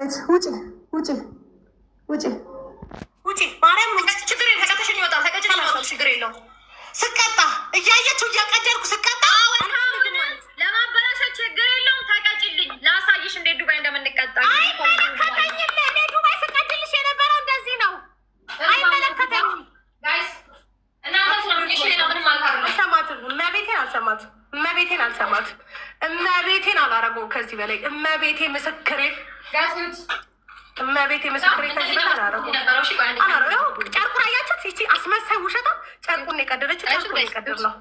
ውጪ ውጪ ውጪ ውጪ ማርያም ችግር የለም። ተቀጥተሽኝ ይወጣል። ተቀጥተሽኝ ይወጣል። ችግር የለውም። ስቀጣ እያየችው እያቀደርኩ ስቀጣ ለማበላሸት ችግር የለውም። ተቀጭልኝ ላሳይሽ እንዴት ዱባይ እንደምንቀጣ። እኔ ዱባይ ስቀድልሽ የነበረው እንደዚህ ነው። አይመለከተኝም። እመቤቴን አልሰማትም። እመቤቴን አላረገውም ከዚህ በላይ እመቤቴ ምስክሬ እመቤቴ ምስክሬ ከዚህ በላይ አላረገውም። ጨርቁን አያችሁት? ይቺ አስመሳይ ውሸታ ጨርቁን የቀደደችው ጨርቁን የቀደድ ነው።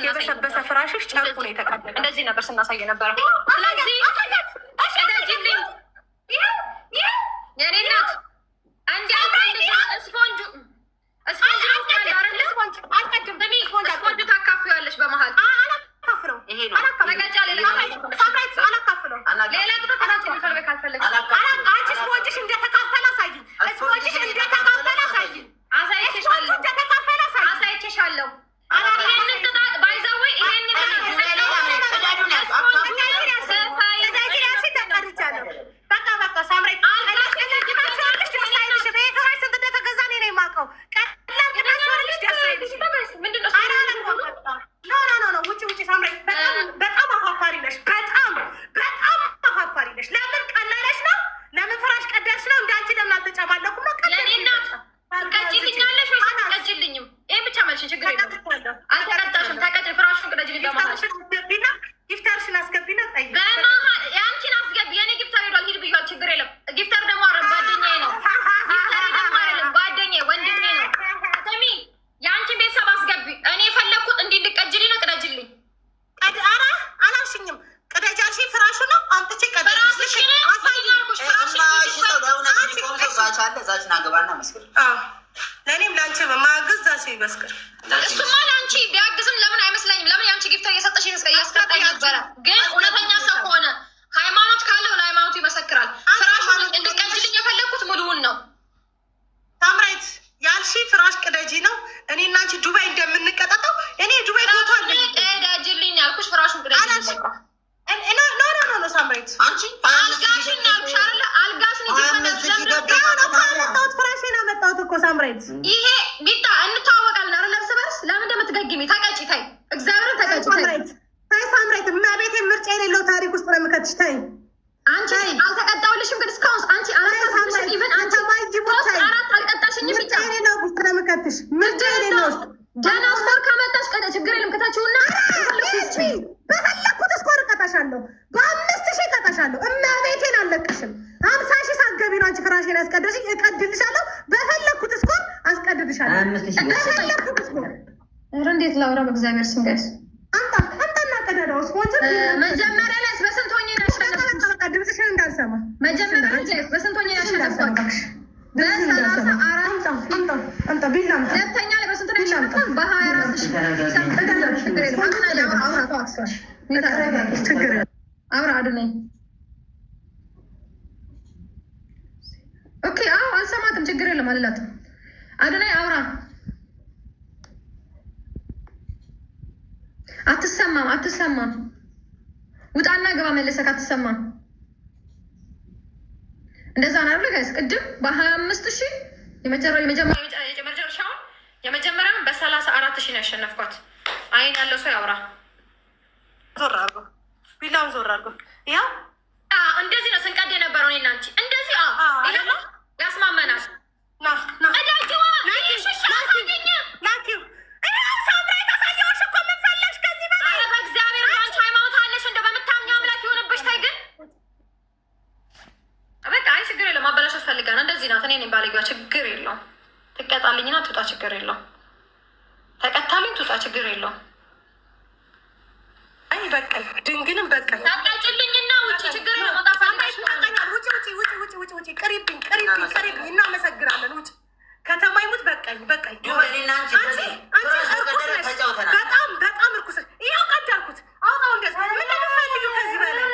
የበሰበሰ ፍራሽሽ ጨርቁን የተቀደደ እንደዚህ ነበር ስናሳየ ነበረ። የኔ እናት ስፖንጁ ታካፍያለሽ በመሀል ለእኔም ለአንቺ በማገዝ ዛሴ ይመስክር። እሱማ ለአንቺ ቢያግዝም ለምን አይመስለኝም? ለምን የአንቺ ጊፍታ እየሰጠሽ እያስቀጣኝ ነበረ። ግን እውነተኛ ሰው ከሆነ ሃይማኖት ካለው ለሃይማኖቱ ይመሰክራል። ፍራሽ እንድቀጅልኝ የፈለግኩት ሙሉውን ነው። ታምራይት ያልሺ ፍራሽ ቅደጂ ነው። እኔ እና አንቺ ዱባይ እንደምንቀጣጠው እኔ ዱባይ ፎቶ አለ ቅደጅልኝ ያልኩሽ ፍራሹን ቅደጅልኝ። ኖ ሳምራይት አንቺ አልጋሽን ያልኩሽ አይደለ? አልጋሽን ፍራሽን አመጣሁት እኮ ሳምራይት። ይሄ ቢታ እንተዋወቃለን አይደል? እርስ በርስ ለምን እንደምትገግሚ ተቀጪ። ታይ እግዚአብሔርን ተቀጪ። ታይ ሳምራይት እመቤቴ ምርጫ የሌለው ታሪክ ውስጥ ነው የምከትሽ። ታይ አንቺ አልተቀጣሁልሽም፣ ግን እስካሁን አንቺ አላሳሳምሽም። ኢቨን አንቺ አራት አልቀጣሽኝም። ምርጫ የሌለው ውስጥ ነው የምከትሽ። ምርጫ የሌለው ውስጥ ደህና ስኮር ካመጣሽ ችግር የለም። ከታችሁና በፈለኩት ስኮር እቀጣሻለሁ። በ5000 እቀጣሻለሁ። እመቤቴን አልለቅሽም። 50,000 ሳትገቢ ነው አንቺ ፍራሽን ያስቀደድሽኝ። እቀድልሻለሁ። በፈለኩት ስኮር አስቀድድሻለሁ። በፈለኩት ስኮር። ኧረ እንዴት ላውራ በእግዚአብሔር ስም ጋይስ። አንተና ቀደዳው ስፖንጅ መጀመሪያ ላይ በስንት ሆኜ ነው ያሸነፍኩት? በቃ ድምፅሽን እንዳልሰማ መጀመሪያ ላይ በስንት ሆኜ ነው ያሸነፍኩት? አንተ ቢላ ሁለተኛ ላይ በስንት ነው ያሸነፍኩት? በ24 አውራ አድነኝ። ኦኬ አዎ አልሰማትም። ችግር የለም አልላትም። አድነኝ አውራ። አትሰማም። ውጣና ገባ መለሰክ። አትሰማም። እንደዛ ነው አይደል ጋይስ? ቅድም በ25,000 የመጀመሪያውን በ34,000 ነው ያሸነፍኳት። አይን ያለው ሰው ያውራ። ዞር አድርጎ ቢላውን ዞር አድርጎ ያው እንደዚህ ነው ስንቀድ የነበረው እኔና አንቺ እንደዚህ ያስማመናል። ማበላሸት ፈልጋ ነው። እንደዚህ ናት። እኔ ባለጊዋ ችግር የለውም። ትቀጣልኝና ትውጣ፣ ችግር የለውም። ተቀታልኝ ትውጣ፣ ችግር የለውም። አይ በቀል ድንግንም በቀል ታቃጭልኝና ውጭ፣ ችግር የለውም። ውጭ ቅሪብኝ። እናመሰግናለን። ውጭ ከተማ ይሙት በቀኝ። በጣም እርኩስ። ይኸው ቀዳልኩት። አውጣው እንደዚህ ምን ለምፈልግ ከዚህ በላይ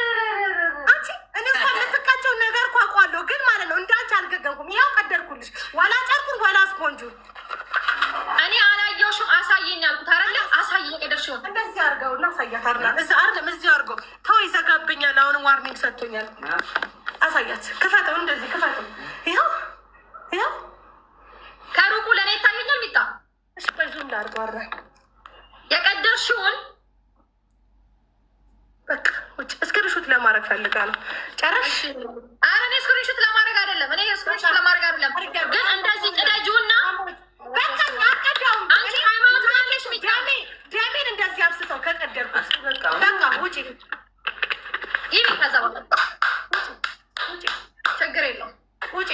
አንቺ እኔ እንኳን የምትቃቸው ነገር እኮ አውቃለሁ፣ ግን ማለት ነው እንዳንቺ አልገገምኩም። ይኸው ቀደርኩልሽ። ዋላ ጨርቁን ዋላ ስፖንጁ እኔ አላየሁሽም። አሳየኝ አልኩት አይደለ? አሳየኝ። ቀደርሽው እንደዚህ አድርገውና አሳያት። እዛ አይደለም እዚህ አድርገው ተው፣ ይዘጋብኛል። አሳያት። ክፈተው፣ እንደዚህ ክፈተው። ይኸው ይኸው ከሩቁ ለእኔ ይታየኛል። ሚጣ እሺ፣ ቆይ ዙም ላድርገው። አረ የቀደርሽውን በቃ ውጭ እስክሪንሾት ለማድረግ ፈልጋ ነው። ጨረሽ? ኧረ እኔ እስክሪንሾት ለማድረግ አይደለም፣ እኔ እስክሪንሾት ለማድረግ አይደለም። ግን እንደዚህ ቅደጂውና በቃ አቀዳውም። አንቺ ሃይማኖት ያለሽ ሚጣ ደሜን እንደዚህ አብስሰው ከቀደርኩት በቃ ውጪ። ይህ ከዛ ውጪ፣ ችግር የለውም ውጪ።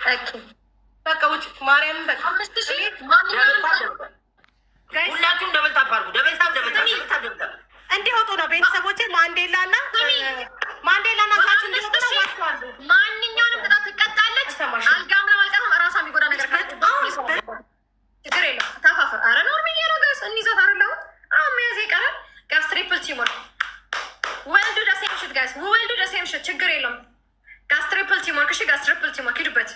ኦኬ በቃ ውጪ። ማርያምን በቃ 5000 ማንኛውንም ሁላችሁም ደብል ታፕ አድርጉ። ደብል ታፕ እንዲወጡ ነው ቤተሰቦቼ። ማንዴላና ሳች እንዲወጡ ነው። ዋስዋሉ ማንኛውንም ቅጣት ትቀጣለች። አልጋም ነው አልቀርም። እራሷ የሚጎዳ ነገር ችግር የለውም። ታፋፍር። አረ ኖርሚ ያረገስ እንይዛት አይደለም። አሁን መያዝ ይቀራል። ጋስ ትሪፕል ቲሞር ወልዱ ደሴም ሽት ጋስ ወልዱ ደሴም ሽት ችግር የለውም። ጋስ ትሪፕል ቲሞር ከሺ ጋስ ትሪፕል ቲሞር ሂዱበት።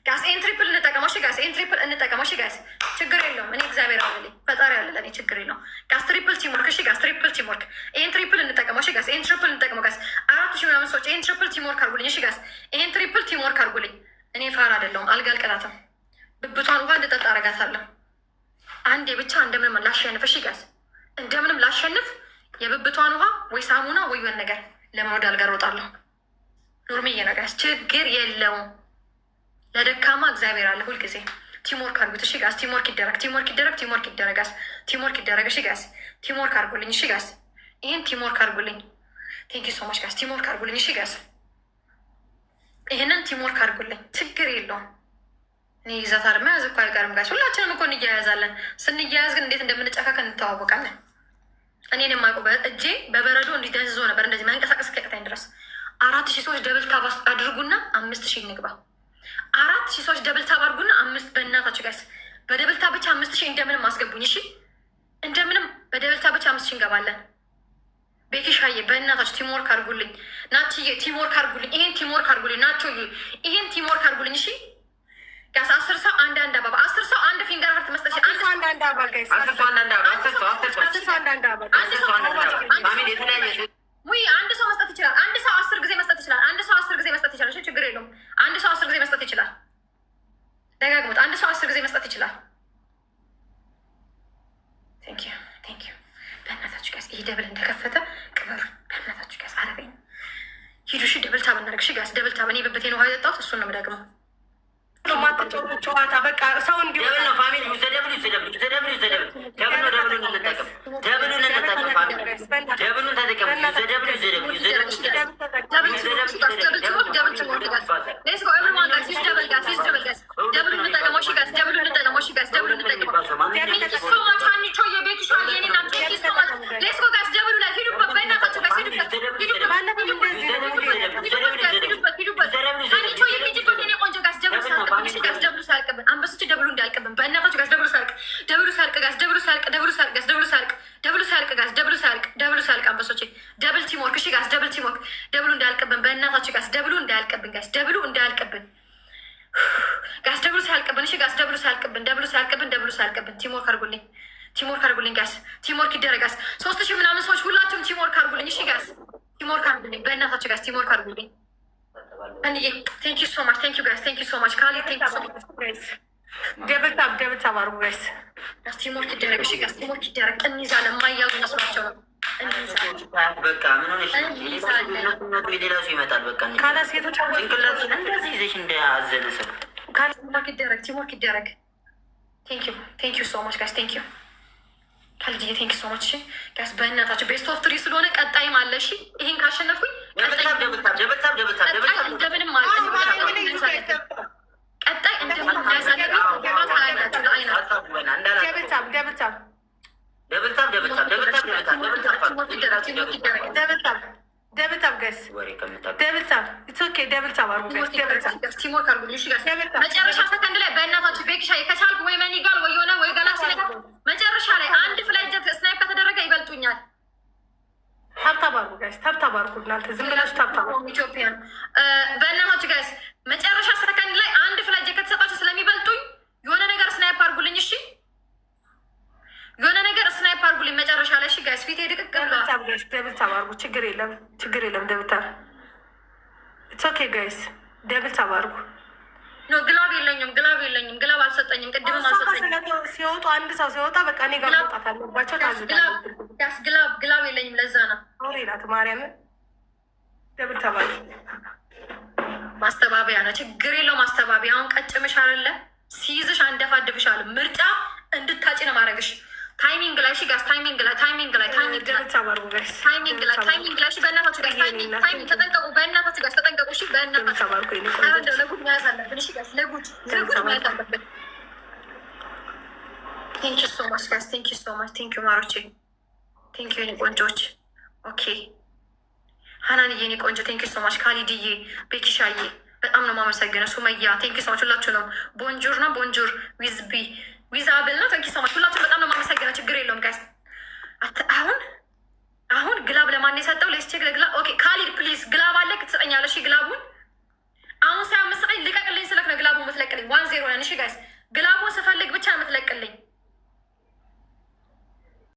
ጋስ ኤን ትሪፕል እንጠቀመው። እሺ ጋስ ኤን ትሪፕል እንጠቀመው። እሺ ጋስ ችግር የለውም። እኔ እግዚአብሔር አለልኝ ፈጣሪ አለ ለኔ ችግር የለውም። ጋስ ትሪፕል ቲሞር ከሺ ጋስ ትሪፕል ቲሞር ኤን ትሪፕል እንጠቀመው። እሺ ጋስ ኤን ትሪፕል እንጠቀመው። ጋስ 4000 ምናምን ሰዎች ኤን ትሪፕል ቲሞር ካርጉልኝ። እሺ ጋስ ኤን ትሪፕል ቲሞር ካርጉልኝ። እኔ ፋራ አይደለሁም። አልጋ አልቀጣትም። ብብቷን ውሃ እንድጠጣ አረጋታለሁ። አንዴ ብቻ እንደምንም ላሸንፍ። እሺ ጋስ እንደምንም ላሸንፍ። የብብቷን ውሃ ወይ ሳሙና ወይ የሆነ ነገር ለማውድ አልጋ እሮጣለሁ። ኖርሜ ጋስ ችግር የለውም። ለደካማ እግዚአብሔር አለ ሁልጊዜ። ቲሞርክ አርጉት። እሺ ጋስ ቲሞርክ ይደረግ፣ ቲሞርክ ይደረግ፣ ቲሞርክ ይደረግ። ጋስ ቲሞርክ ይደረግ። እሺ ጋስ ቲሞርክ አርጉልኝ። እሺ ጋስ ይህን ቲሞርክ አርጉልኝ። ቴንክ ዩ ሶ ማች ጋስ ቲሞርክ አርጉልኝ። እሺ ጋስ ይህንን ቲሞርክ አርጉልኝ። ችግር የለውም። እኔ ይዛት አር መያዝ እኮ አይቀርም ጋስ። ሁላችንም እኮ እንያያዛለን። ስንያያዝ ግን እንዴት እንደምንጨካከን እንተዋወቃለን። እኔን የማውቀው እጄ በበረዶ እንዲህ ደንዝዞ ነበር፣ እንደዚህ መንቀሳቀስ ከቅታኝ ድረስ። 4000 ሰዎች ደብል ታብ አድርጉና 5000 እንግባ። 4000 ሰዎች ደብል ታብ አድርጉና 5 በእናታችሁ ጋይስ፣ በደብል ታብ ብቻ 5000 እንደምንም አስገቡኝ። እሺ እንደምንም በደብል ታብ ብቻ 5000 እንገባለን። ቤኪሻዬ በእናታችሁ ቲምወርክ አድርጉልኝ። ናችዬ ቲምወርክ አድርጉልኝ። ይሄን ቲምወርክ አድርጉልኝ። ናቾዬ ይሄን ቲምወርክ አድርጉልኝ። እሺ ጋስ 10 ሰው አንድ አበባ፣ 10 ሰው አንድ ፊንገር ሀርት መስጠት፣ አንድ ሰው አንድ አበባ ጋይስ፣ 10 ሰው አንድ አበባ፣ 10 ሰው አንድ አበባ፣ ሙይ አንድ ሰው መስጠት ይችላል። አንድ ሰው 10 ጊዜ መስጠት ይችላል። አንድ ሰው 10 ጊዜ መስጠት ይችላል። እሺ ችግር የለውም። አንድ ሰው 10 ጊዜ መስጠት ይችላል። ደጋግሙት። አንድ ሰው 10 ጊዜ መስጠት ይችላል። ቴንክ ዩ ቴንክ ዩ። በእናታችሁ ጋስ ይሄ ደብል እንደከፈተ ቅበሩ። በእናታችሁ ጋስ አረበኝ ሂዱ። እሺ ደብል ታብ እናደርግ። እሺ ጋስ ደብል ታብ። እኔ በበቴን ውሃ የጠጣሁት እሱን ነው የምደግመው። ጨዋታ በቃ ሰው እንዲሁ ደብል ነው ፋሚሊ። ደብሉን እንጠቀም። ደብሉን እንጠቀም ፋሚሊ። ደብሉን ተጠቀም። አንበሶች ደብሉ እንዳያልቅብን በእናታችሁ ጋስ ደብሉ ሳልቅ ደብሉ ሳልቅ ጋስ ደብሉ ሳልቅ ደብሉ ሳልቅ ጋስ ደብሉ ሳልቅ ደብሉ ሳልቅ ጋስ ደብሉ ሳልቅ ደብሉ ሳልቅ አንበሶች ደብል ቲምወርክ። እሺ ጋስ ደብል ቲምወርክ። ደብሉ እንዳያልቅብን በእናታችሁ ጋስ ደብሉ እንዳያልቅብን ጋስ ደብሉ እንዳያልቅብን ጋስ ደብሉ ሳያልቅብን። እሺ ጋስ ደብሉ ሳያልቅብን ደብሉ ሳያልቅብን ደብሉ ሳያልቅብን። ቲምወርክ አድርጉልኝ። ቲምወርክ አድርጉልኝ ጋስ ቲምወርክ ይደረግ ጋስ 3000 ምናምን ሰዎች ሁላችሁም ቲምወርክ አድርጉልኝ። እሺ ጋስ ቲምወርክ አድርጉልኝ በእናታችሁ ጋስ ቲምወርክ አድርጉልኝ። አንዬ ቴንክ ዩ ሶ ማች ቴንክ ዩ ጋስ ቴንክ ዩ ሶ ማች ካሊ ቴንክ ዩ ሶ ማች ጋይስ። ደብል ታብ አድርጉ ጋይስ። ጋስ ቲምወርክ ይደረግ። እሺ ጋስ ቲምወርክ ይደረግ። እንይዛለን። የማያዙ መስሏቸው ነው። በቃ ምን ሆነሽ ሌላ ሰው ይመጣል። በቃ ካላሴቶች ጭንቅላት እንደዚህ ይዘሽ እንዳያዘነ ሰው ቲምወርክ ይደረግ። ቲምወርክ ይደረግ። ቴንክ ዩ ሶ ማች ጋስ ቴንክ ዩ ካልጅዬ ቴንክ ዩ ሶ ማች። ጋስ በእናታቸው ቤስት ኦፍ 3 ስለሆነ ቀጣይም አለ። እሺ ይሄን ካሸነፍኩኝ እንደምንም ቀጣይ እንደምንም መጨረሻ ሰከንድ ላይ በእናታችሁ ቤክሻ ከቻልኩ ወይ መኒጋል ወይ የሆነ ወይ ጋላክሲ መጨረሻ ላይ አንድ ፍላይ ጀት ስናይፕ ከተደረገ ይበልጡኛል። ታብታብ አድርጉ ጋይስ፣ ታብታብ አድርጉ እናንተ ዝም ብላችሁ ታብታብ ኢትዮጵያን በእናታችሁ ጋይስ። መጨረሻ ሰከንድ ላይ አንድ ፍላይ ጀት ከተሰጣችሁ ስለሚበልጡኝ የሆነ ነገር ስናይፕ አድርጉልኝ። እሺ የሆነ ነገር ስናይፕ አድርጉልኝ መጨረሻ ላይ። እሺ ጋይስ ፊት ድቅቅ ብሏል። ደብልታብ አድርጉ። ችግር የለም ችግር የለም። ደብልታብ ኦኬ ጋይስ ደብል ተባርኩ። ኖ ግላብ የለኝም፣ ግላብ አልሰጠኝም። ቅድምም አልሰጠኝም። ሲወጡ አንድ ሰው ሲወጣ በቃ እኔ ጋር መውጣት አለባቸው። ግላብ የለኝም። ለዛ ነው አውሬላት ማርያምን ደብል ተባርኩ። ማስተባበያ ነው፣ ችግር የለው ማስተባበያ። አሁን ቀጭምሽ አለ ሲይዝሽ አንደፋድፍሻል። ምርጫ እንድታጭ ነው ማድረግሽ። ታይሚንግ ላይ ጋስ ታይሚንግ ላይ በእናታችሁ ጋስ ታይሚንግ ተጠንቀቁ። በእናታችሁ ጋስ ተጠንቀቁ። እሺ በእናታችሁ ለጉድ መያዝ አለብን። እሺ ጋስ ለጉድ መያዝ አለብን። ቴንክ ዩ ሶ ማች ጋስ ቴንክ ዩ ሶ ማች ቴንክ ዩ ማሮቼ ቴንክ ዩ የኔ ቆንጆች። ኦኬ ሀናንዬ የኔ ቆንጆ ቴንክ ዩ ሶ ማች። ካሊድዬ ቤኪሻዬ በጣም ነው የማመሰግነው። ሱመያ ቴንክ ዩ ሶ ማች። ሁላችሁ ነው ቦንጆር ና ቦንጆር ዊዝ አብል ና ቴንክ ዩ ሶ ማች። ሁላችሁ በጣም ነው የማመሰግነው። ችግር የለውም ጋይስ። አሁን ግላብ ለማን የሰጠው? ሌስ ቼክ ለግላብ። ኦኬ ካሊድ ፕሊዝ ግላብ አለ ትሰጠኛለሽ? ግላቡን አሁን ሳያመሰጠኝ ልቀቅልኝ ስለክ ነው ግላቡን ምትለቅልኝ። 1-0 ነን። እሺ ጋይስ ግላቡን ስፈልግ ብቻ ነው ምትለቅልኝ።